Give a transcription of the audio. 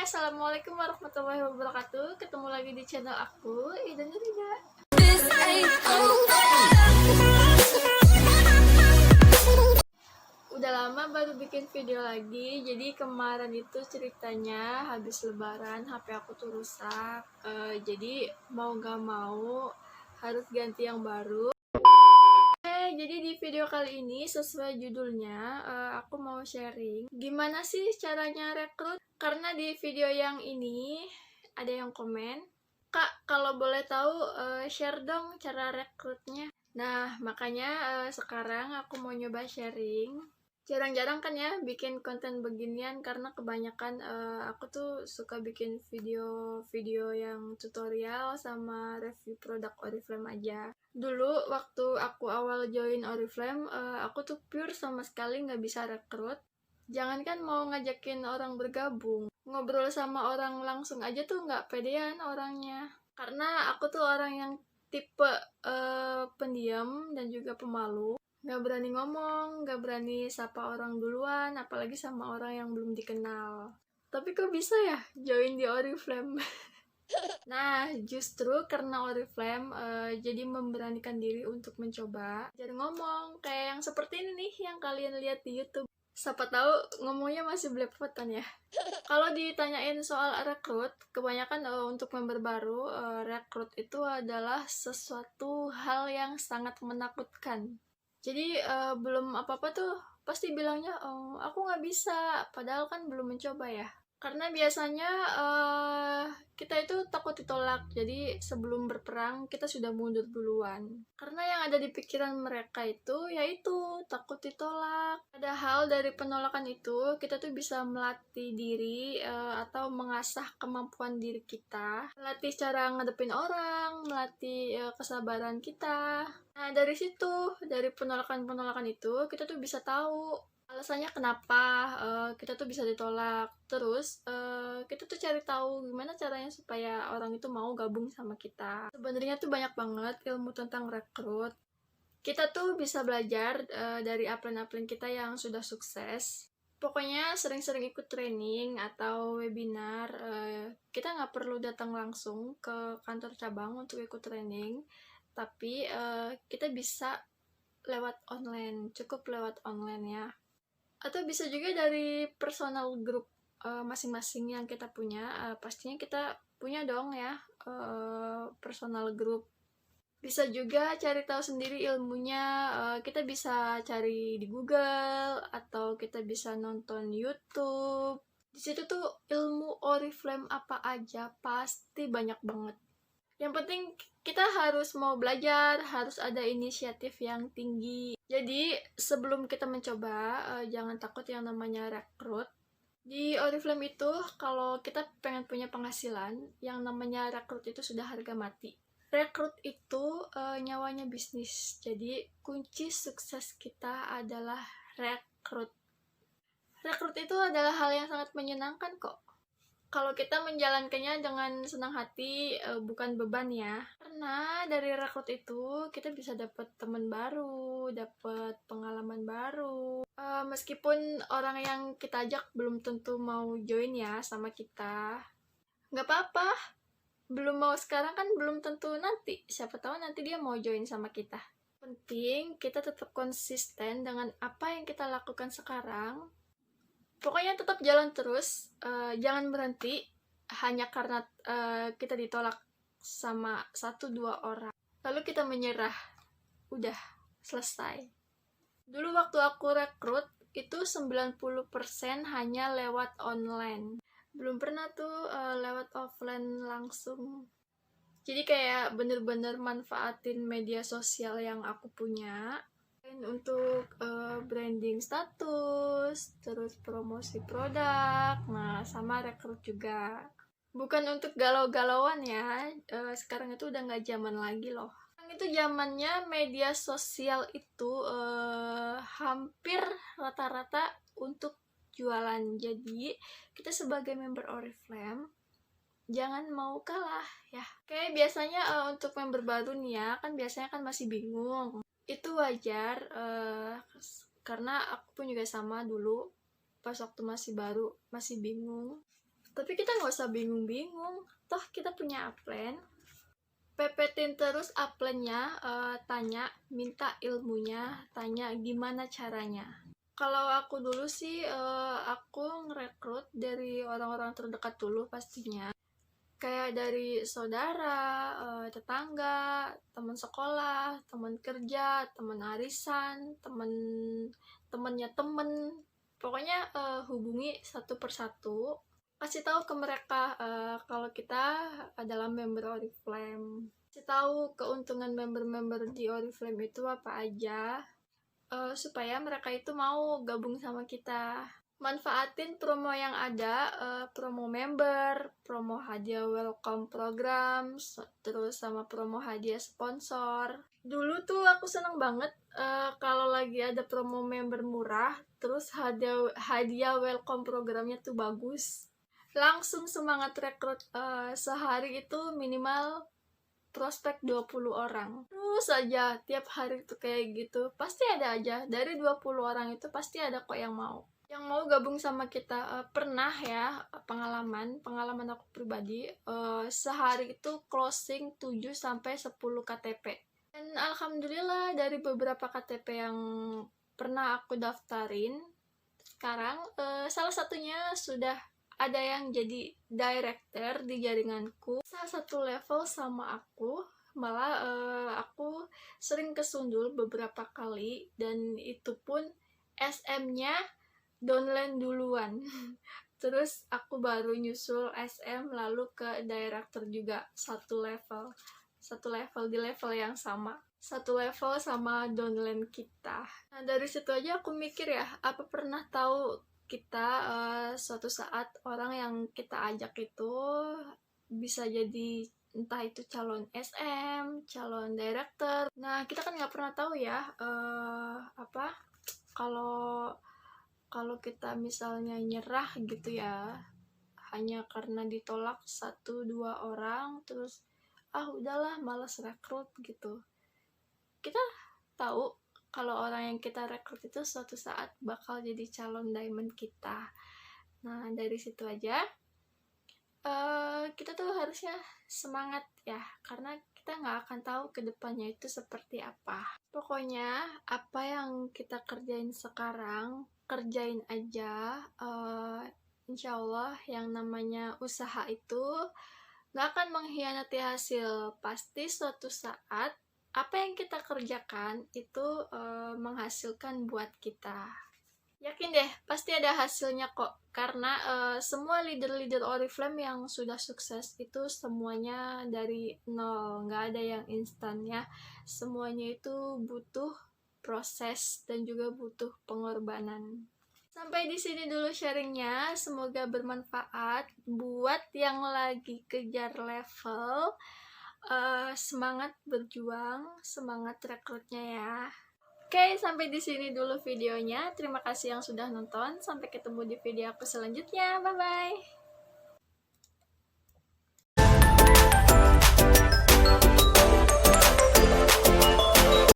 Assalamualaikum warahmatullahi wabarakatuh. Ketemu lagi di channel aku, Ida Nurida. Udah lama baru bikin video lagi. Jadi kemarin itu ceritanya habis lebaran HP aku tuh rusak. Jadi mau gak mau harus ganti yang baru. Jadi di video kali ini sesuai judulnya, aku mau sharing gimana sih caranya rekrut. Karena di video yang ini ada yang komen, "Kak, kalau boleh tahu share dong cara rekrutnya." Nah, makanya sekarang aku mau nyoba sharing. Jarang-jarang kan ya bikin konten beginian karena kebanyakan aku tuh suka bikin video-video yang tutorial sama review produk Oriflame aja. Dulu waktu aku awal join Oriflame, aku tuh pure sama sekali nggak bisa rekrut. Jangankan mau ngajakin orang bergabung, ngobrol sama orang langsung aja tuh nggak pedean orangnya. Karena aku tuh orang yang tipe pendiam dan juga pemalu. Gak berani ngomong, gak berani sapa orang duluan, apalagi sama orang yang belum dikenal. Tapi kok bisa ya join di Oriflame? Nah, justru karena Oriflame jadi memberanikan diri untuk mencoba. Jadi ngomong kayak yang seperti ini nih yang kalian lihat di YouTube. Siapa tahu ngomongnya masih belepotan ya. Kalau ditanyain soal rekrut, kebanyakan untuk member baru, rekrut itu adalah sesuatu hal yang sangat menakutkan. Jadi belum apa-apa tuh pasti bilangnya, "Oh, aku nggak bisa," padahal kan belum mencoba ya. Karena biasanya kita itu takut ditolak, jadi sebelum berperang kita sudah mundur duluan. Karena yang ada di pikiran mereka itu yaitu takut ditolak. Padahal dari penolakan itu kita tuh bisa melatih diri atau mengasah kemampuan diri kita, melatih cara ngadepin orang, melatih kesabaran kita. Nah, dari situ, dari penolakan-penolakan itu, kita tuh bisa tahu alasannya kenapa kita tuh bisa ditolak. Terus, kita tuh cari tahu gimana caranya supaya orang itu mau gabung sama kita. Sebenarnya tuh banyak banget ilmu tentang rekrut. Kita tuh bisa belajar dari upline-upline kita yang sudah sukses. Pokoknya sering-sering ikut training atau webinar. Kita nggak perlu datang langsung ke kantor cabang untuk ikut training. Tapi kita bisa lewat online, cukup lewat online ya. Atau bisa juga dari personal group masing-masing yang kita punya. Pastinya kita punya dong ya personal group. Bisa juga cari tahu sendiri ilmunya, kita bisa cari di Google atau kita bisa nonton YouTube. Di situ tuh ilmu Oriflame apa aja pasti banyak banget. Yang penting kita harus mau belajar, harus ada inisiatif yang tinggi. Jadi sebelum kita mencoba, jangan takut yang namanya rekrut. Di Oriflame itu kalau kita pengen punya penghasilan, yang namanya rekrut itu sudah harga mati. Rekrut itu nyawanya bisnis. Jadi kunci sukses kita adalah rekrut. Rekrut itu adalah hal yang sangat menyenangkan kok. Kalau kita menjalankannya dengan senang hati, bukan beban ya. Karena dari rekrut itu kita bisa dapat teman baru, dapat pengalaman baru. Meskipun orang yang kita ajak belum tentu mau join ya sama kita, nggak apa-apa. Belum mau sekarang kan belum tentu nanti. Siapa tahu nanti dia mau join sama kita. Penting kita tetap konsisten dengan apa yang kita lakukan sekarang. Pokoknya tetap jalan terus, jangan berhenti hanya karena kita ditolak sama 1-2 orang. Lalu kita menyerah, udah selesai. Dulu waktu aku rekrut, itu 90% hanya lewat online. Belum pernah tuh lewat offline langsung. Jadi kayak bener-bener manfaatin media sosial yang aku punya untuk branding status, terus promosi produk, nah sama rekrut juga. Bukan untuk galau-galauan ya, sekarang itu udah nggak zaman lagi loh. Sekarang itu zamannya media sosial itu hampir rata-rata untuk jualan. Jadi kita sebagai member Oriflame jangan mau kalah ya. Kayak biasanya untuk member baru nih ya, kan biasanya kan masih bingung. Itu wajar, karena aku pun juga sama dulu pas waktu masih baru, masih bingung. Tapi kita nggak usah bingung-bingung, toh kita punya upline. Pepetin terus upline-nya, tanya, minta ilmunya, tanya gimana caranya. Kalau aku dulu sih, aku ngerekrut dari orang-orang terdekat dulu pastinya. Kayak dari saudara, tetangga, teman sekolah, teman kerja, teman arisan, temennya temen. Pokoknya hubungi satu persatu. Kasih tahu ke mereka kalau kita adalah member Oriflame. Kasih tahu keuntungan member-member di Oriflame itu apa aja. Supaya mereka itu mau gabung sama kita. Manfaatin promo yang ada, promo member, promo hadiah welcome program, terus sama promo hadiah sponsor. Dulu tuh aku seneng banget kalau lagi ada promo member murah, terus hadiah welcome programnya tuh bagus. Langsung semangat rekrut, sehari itu minimal prospek 20 orang. Terus aja tiap hari tuh kayak gitu. Pasti ada aja. Dari 20 orang itu pasti ada kok yang mau. Yang mau gabung sama kita. Pernah ya pengalaman aku pribadi, sehari itu closing 7-10 KTP. Dan alhamdulillah dari beberapa KTP yang pernah aku daftarin, sekarang salah satunya sudah ada yang jadi director di jaringanku, satu level sama aku. Malah aku sering kesundul beberapa kali, dan itu pun SM-nya downline duluan. Terus aku baru nyusul SM lalu ke director juga, satu level di level yang sama, satu level sama downline kita. Nah dari situ aja aku mikir ya, apa pernah tahu kita suatu saat orang yang kita ajak itu bisa jadi entah itu calon SM, calon director. Nah kita kan nggak pernah tahu ya kalau kita misalnya nyerah gitu ya, hanya karena ditolak 1-2 orang, terus udahlah malas rekrut gitu. Kita tahu kalau orang yang kita rekrut itu suatu saat bakal jadi calon diamond kita. Nah dari situ aja kita tuh harusnya semangat ya, karena kita nggak akan tahu kedepannya itu seperti apa. Pokoknya apa yang kita kerjain sekarang, kerjain aja. Insya Allah yang namanya usaha itu nggak akan mengkhianati hasil. Pasti suatu saat apa yang kita kerjakan itu menghasilkan buat kita. Yakin deh, pasti ada hasilnya kok. Karena semua leader-leader Oriflame yang sudah sukses itu semuanya dari nol, nggak ada yang instan ya. Semuanya itu butuh proses dan juga butuh pengorbanan. Sampai di sini dulu sharingnya, semoga bermanfaat buat yang lagi kejar level. Semangat berjuang, semangat rekrutnya ya. Oke, sampai di sini dulu videonya. Terima kasih yang sudah nonton. Sampai ketemu di video aku selanjutnya. Bye bye.